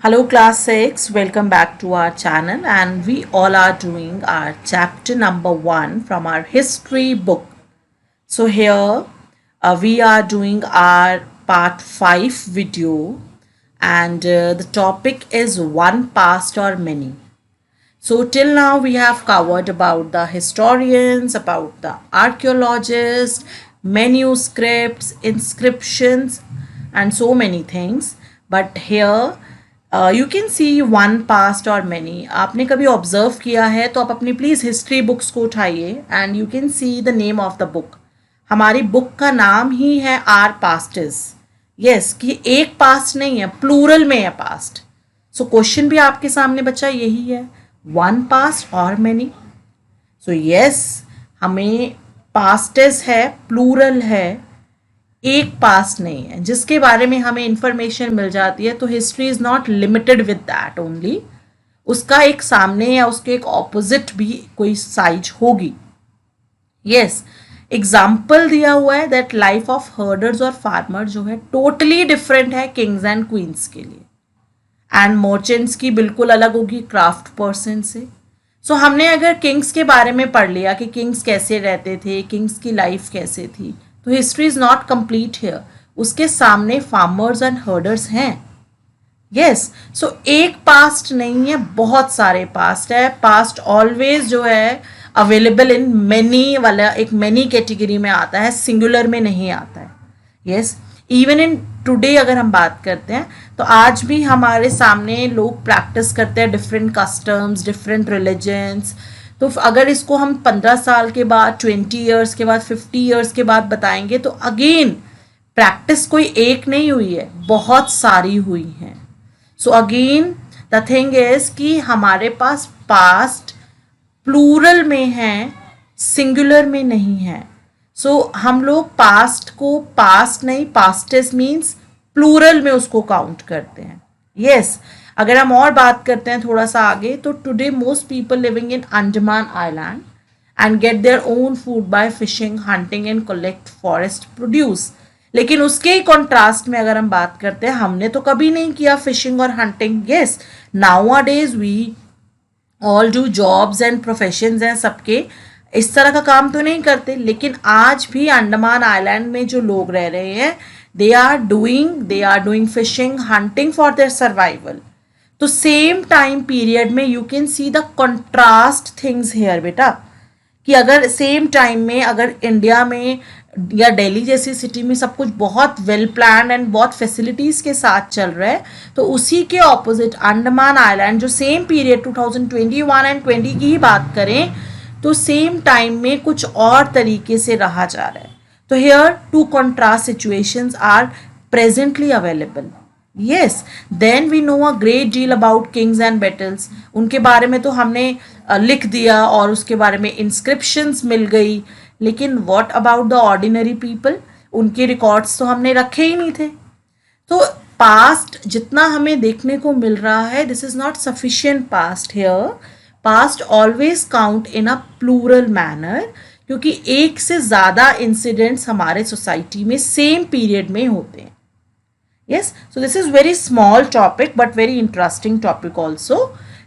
Hello class 6, welcome back to our channel and we all are doing our chapter number 1 from our history book. So here we are doing our part 5 video and the topic is one past or many. So till now we have covered about the historians, about the archaeologists, manuscripts, inscriptions and so many things. But here you can C one past और many. आपने कभी observe किया है तो आप अपनी please history books को उठाइए and you can see the name of the book. हमारी बुक का नाम ही है आर पास्टेस. यस, कि एक पास्ट नहीं है, प्लूरल में है पास्ट. सो क्वेश्चन भी आपके सामने बच्चा यही है, वन पास्ट और मैनी. सो यस, हमें पास्टेस है, प्लूरल है, एक पास्ट नहीं है जिसके बारे में हमें इंफॉर्मेशन मिल जाती है. तो history is not limited with that only. उसका एक सामने या उसके एक ऑपोजिट भी कोई साइज होगी. यस, एग्जाम्पल दिया हुआ है दैट लाइफ ऑफ हर्डर्स और फार्मर जो है टोटली डिफरेंट है किंग्स एंड क्वींस के लिए, एंड मर्चेंट्स की बिल्कुल अलग होगी क्राफ्ट पर्सन से. सो हमने अगर किंग्स के बारे में पढ़ लिया कि किंग्स कैसे रहते थे, किंग्स की लाइफ कैसे थी, तो history is not complete here. उसके सामने फार्मर्स एंड हर्डर्स हैं. यस, सो एक पास्ट नहीं है, बहुत सारे पास्ट है. पास्ट ऑलवेज जो है अवेलेबल इन मैनी वाला एक मैनी कैटेगरी में आता है, सिंगुलर में नहीं आता है. यस, इवन इन टुडे अगर हम बात करते हैं तो आज भी हमारे सामने लोग प्रैक्टिस करते हैं डिफरेंट कस्टम्स, डिफरेंट रिलीजन्स. तो अगर इसको हम 15 साल के बाद, 20 ईयर्स के बाद, 50 ईयर्स के बाद बताएंगे तो अगेन प्रैक्टिस कोई एक नहीं हुई है, बहुत सारी हुई हैं. So again the thing is कि हमारे पास पास्ट प्लूरल में है, सिंगुलर में नहीं है. सो हम लोग पास्ट को पास्ट नहीं, पास्टेस मीन्स प्लूरल में उसको काउंट करते हैं. यस, अगर हम और बात करते हैं थोड़ा सा आगे तो today most people living in Andaman island and get their own food by fishing, hunting and collect forest produce. लेकिन उसके ही कॉन्ट्रास्ट में अगर हम बात करते हैं, हमने तो कभी नहीं किया फिशिंग और hunting. Yes, nowadays we all do jobs and professions हैं, सबके इस तरह का काम तो नहीं करते. लेकिन आज भी अंडमान आइलैंड में जो लोग रह रहे हैं, they are doing fishing, hunting for their survival. तो सेम टाइम पीरियड में you can see the contrast things here बेटा, कि अगर सेम टाइम में अगर इंडिया में या दिल्ली जैसी सिटी में सब कुछ बहुत वेल प्लान एंड बहुत फैसिलिटीज़ के साथ चल रहा है, तो उसी के ऑपोजिट अंडमान आइलैंड जो सेम पीरियड 2021 एंड 20 की ही बात करें तो सेम टाइम में कुछ और तरीके से रहा जा रहा है. तो here two contrast situations are presently available. Yes, then we know a great deal about kings and battles. उनके बारे में तो हमने लिख दिया और उसके बारे में inscriptions मिल गई. लेकिन what about the ordinary people? उनके रिकॉर्ड्स तो हमने रखे ही नहीं थे. तो पास्ट जितना हमें देखने को मिल रहा है, this is not sufficient past here. Past always count in a plural manner, क्योंकि एक से ज़्यादा इंसिडेंट्स हमारे सोसाइटी में सेम पीरियड में होते हैं. Yes, so this is very small topic but very interesting topic also.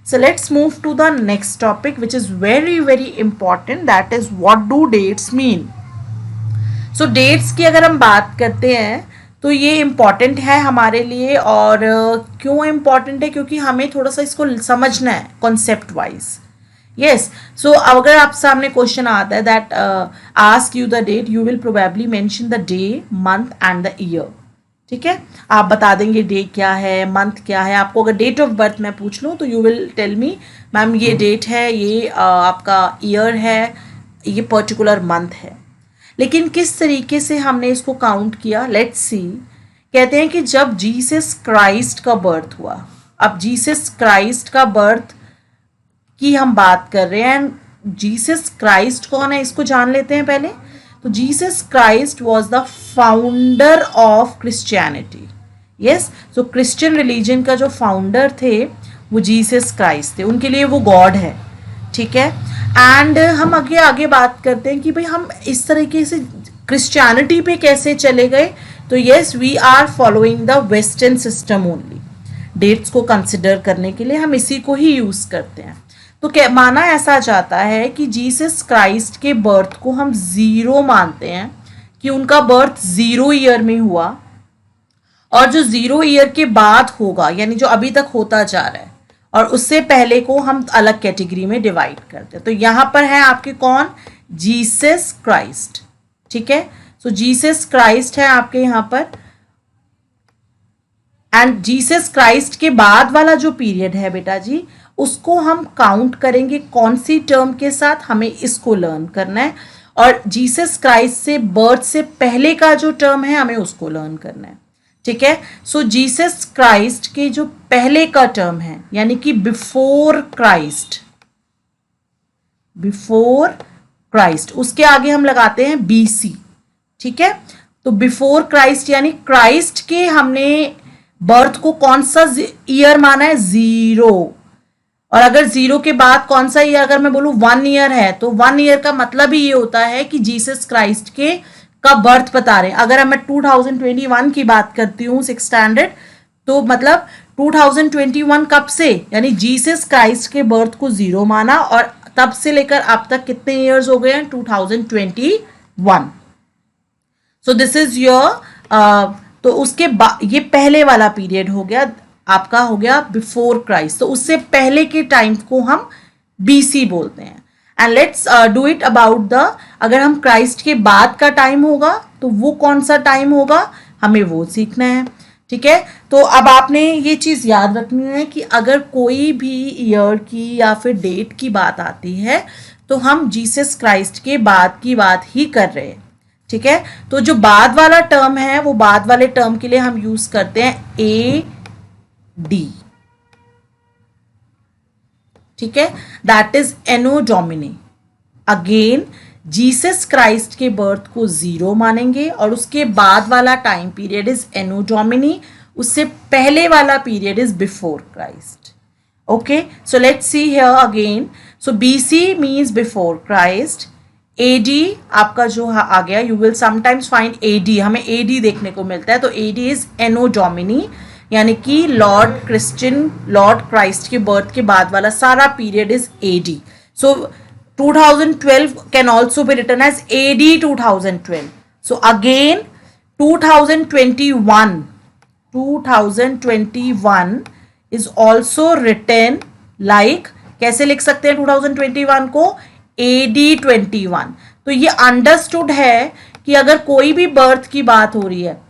So let's move to the next topic which is very very important, that is what do dates mean. So dates की अगर हम बात करते हैं तो ये important है हमारे लिए. और क्यों इम्पॉर्टेंट है? क्योंकि हमें थोड़ा सा इसको समझना है कॉन्सेप्ट वाइज. यस, सो अगर आप सामने क्वेश्चन आता है that ask you the date, you will probably mention the day, month and the year. ठीक है, आप बता देंगे डे क्या है, मंथ क्या है. आपको अगर डेट ऑफ बर्थ मैं पूछ लूँ तो you will tell me ma'am ये डेट है, ये आपका ईयर है, ये पर्टिकुलर मंथ है. लेकिन किस तरीके से हमने इसको काउंट किया, लेट्स सी. कहते हैं कि जब जीसस क्राइस्ट का बर्थ हुआ, अब जीसस क्राइस्ट का बर्थ की हम बात कर रहे हैं. जीसस क्राइस्ट कौन है इसको जान लेते हैं पहले. तो Jesus Christ was the founder of Christianity. Yes, so Christian religion का जो फाउंडर थे वो जीसस क्राइस्ट थे, उनके लिए वो गॉड है. ठीक है, एंड हम आगे आगे बात करते हैं कि भाई हम इस तरीके से क्रिश्चियनिटी पे कैसे चले गए. तो yes, we are following the western system only. Dates को कंसिडर करने के लिए हम इसी को ही यूज़ करते हैं। तो क्या माना ऐसा जाता है कि जीसस क्राइस्ट के बर्थ को हम ज़ीरो मानते हैं, कि उनका बर्थ 0 ईयर में हुआ, और जो 0 ईयर के बाद होगा यानी जो अभी तक होता जा रहा है और उससे पहले को हम अलग कैटेगरी में डिवाइड करते हैं। तो यहाँ पर है आपके कौन, जीसस क्राइस्ट, ठीक है। सो जीसस क्राइस्ट है आपके यहाँ पर, एंड जीसस क्राइस्ट के बाद वाला जो पीरियड है बेटा जी, उसको हम काउंट करेंगे कौन सी टर्म के साथ, हमें इसको लर्न करना है। और जीसस क्राइस्ट से बर्थ से पहले का जो टर्म है हमें उसको लर्न करना है, ठीक है। सो जीसस क्राइस्ट के जो पहले का टर्म है यानी कि बिफोर क्राइस्ट, बिफोर क्राइस्ट, उसके आगे हम लगाते हैं बीसी, ठीक है। तो बिफोर क्राइस्ट यानी क्राइस्ट के हमने बर्थ को कौन सा ईयर माना है, 0। और अगर 0 के बाद कौन सा ईयर, अगर मैं बोलूं 1 ईयर है, तो 1 ईयर का मतलब ही ये होता है कि जीसस क्राइस्ट के का बर्थ बता रहे हैं। अगर मैं 2021 की बात करती हूँ 6th स्टैंडर्ड, तो मतलब 2021 कब से, यानी जीसस क्राइस्ट के बर्थ को 0 माना और तब से लेकर अब तक कितने ईयर्स हो गए हैं, 2021। सो दिस इज योर, तो उसके बाद ये पहले वाला पीरियड हो गया आपका, हो गया बिफोर क्राइस्ट। तो उससे पहले के टाइम को हम बीसी बोलते हैं। And let's do it about the, अगर हम क्राइस्ट के बाद का टाइम होगा तो वो कौन सा टाइम होगा, हमें वो सीखना है, ठीक है। तो अब आपने ये चीज़ याद रखनी है कि अगर कोई भी ईयर की या फिर डेट की बात आती है तो हम जीसस क्राइस्ट के बाद की बात ही कर रहे हैं, ठीक है। तो जो बाद वाला टर्म है वो बाद वाले टर्म के लिए हम यूज करते हैं AD, ठीक है, that is Anno Domini. Again Jesus Christ के बर्थ को 0 मानेंगे और उसके बाद वाला time period is Anno Domini, उससे पहले वाला period is before Christ. Okay, so let's see here again. So BC means before Christ. AD आपका जो आ गया, you will sometimes find AD, हमें AD देखने को मिलता है, तो AD इज एनो डोमिनी, यानी कि लॉर्ड क्राइस्ट के बर्थ के बाद वाला सारा period is AD। So 2012 can also be written as AD 2012. So again 2021 is also written like, कैसे लिख सकते हैं 2021 को, AD 21। तो ये अंडरस्टूड है कि अगर कोई भी बर्थ की बात हो रही है,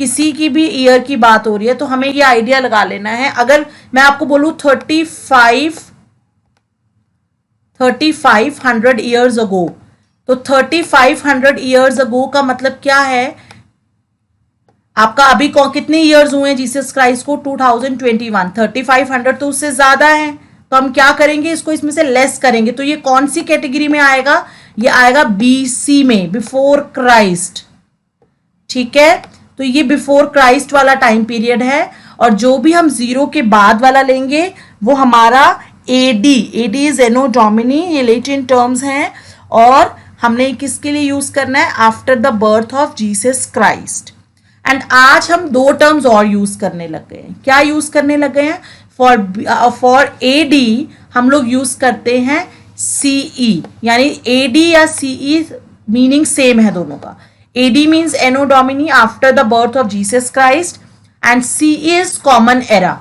किसी की भी ईयर की बात हो रही है, तो हमें ये आइडिया लगा लेना है। अगर मैं आपको बोलूं 3500 ईयर्स अगो, तो 3500 ईयर्स अगो का मतलब क्या है, आपका अभी कितने ईयर्स हुए हैं जीसस क्राइस्ट को, 2021, 3500 तो उससे ज्यादा है, तो हम क्या करेंगे, इसको इसमें से लेस करेंगे। तो ये कौन सी कैटेगरी में आएगा, ये आएगा BC में, बिफोर क्राइस्ट, ठीक है। तो ये बिफोर क्राइस्ट वाला टाइम पीरियड है, और जो भी हम 0 के बाद वाला लेंगे वो हमारा AD इज एनो डोमिनी, ये लेटिन टर्म्स हैं, और हमने किसके लिए यूज करना है, after the birth of Jesus Christ. And आज हम 2 टर्म्स और यूज करने लग गए हैं। क्या यूज करने लग गए हैं, फॉर AD हम लोग यूज करते हैं CE, यानी AD या CE मीनिंग सेम है दोनों का। AD means Anno Domini, after the birth of Jesus Christ, and CE is common era.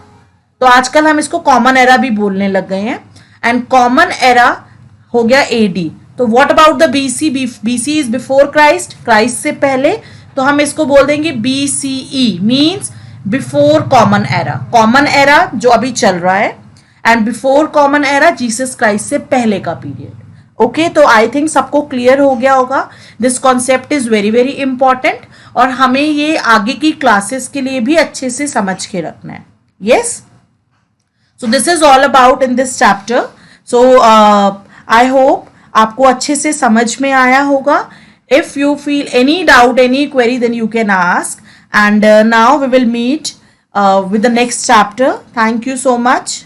तो आजकल हम इसको कॉमन एरा भी बोलने लग गए हैं, एंड कॉमन एरा हो गया AD। तो what about the BC, BC is before Christ, Christ से पहले, तो हम इसको बोल देंगे BCE means before common era, common era जो अभी चल रहा है, and before common era Jesus Christ से पहले का पीरियड। ओके, तो आई थिंक सबको क्लियर हो गया होगा। This concept is very very important, और हमें ये आगे की क्लासेस के लिए भी अच्छे से समझ के रखना है। Yes, so this is all about in this chapter. So I hope आपको अच्छे से समझ में आया होगा. If you feel any doubt, any query, then you can ask. And now we will meet with the next chapter. Thank you so much.